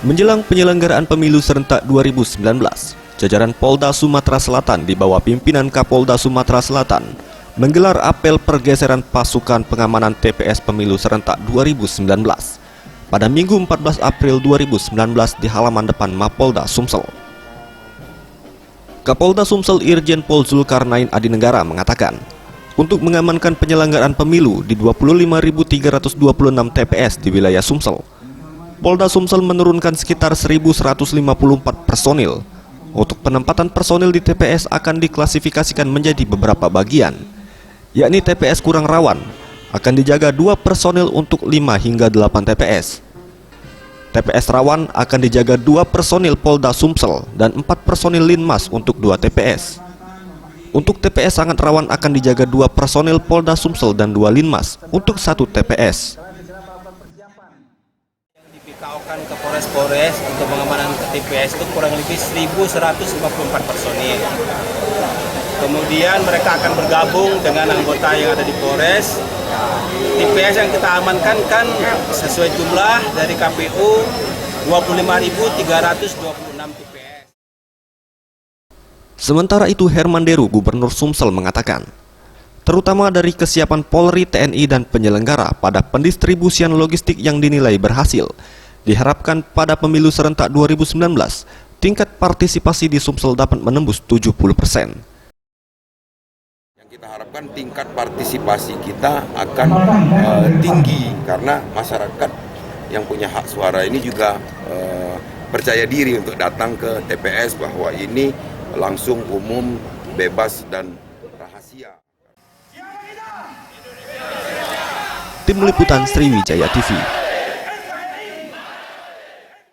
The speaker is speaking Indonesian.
Menjelang penyelenggaraan pemilu serentak 2019, jajaran Polda Sumatera Selatan di bawah pimpinan Kapolda Sumatera Selatan menggelar apel pergeseran pasukan pengamanan TPS pemilu serentak 2019 pada Minggu 14 April 2019 di halaman depan Mapolda Sumsel. Kapolda Sumsel Irjen Pol Zulkarnain Adinegara mengatakan, untuk mengamankan penyelenggaraan pemilu di 25.326 TPS di wilayah Sumsel, Polda Sumsel menurunkan sekitar 1.154 personil. Untuk penempatan personil di TPS akan diklasifikasikan menjadi beberapa bagian, yakni TPS kurang rawan akan dijaga 2 personil untuk 5 hingga 8 TPS. TPS rawan akan dijaga 2 personil Polda Sumsel dan 4 personil Linmas untuk 2 TPS. Untuk TPS sangat rawan akan dijaga 2 personil Polda Sumsel dan 2 Linmas untuk 1 TPS. Dipikaukan ke Polres untuk pengamanan ke TPS itu kurang lebih 1.154 personil. Kemudian mereka akan bergabung dengan anggota yang ada di Polres. TPS yang kita amankan kan sesuai jumlah dari KPU 25.326 TPS. Sementara itu Herman Deru, Gubernur Sumsel mengatakan, terutama dari kesiapan Polri, TNI, dan penyelenggara pada pendistribusian logistik yang dinilai berhasil, diharapkan pada pemilu serentak 2019, tingkat partisipasi di Sumsel dapat menembus 70%. Yang kita harapkan tingkat partisipasi kita akan tinggi karena masyarakat yang punya hak suara ini juga percaya diri untuk datang ke TPS bahwa ini langsung umum, bebas, dan rahasia. Tim Liputan Sriwijaya TV.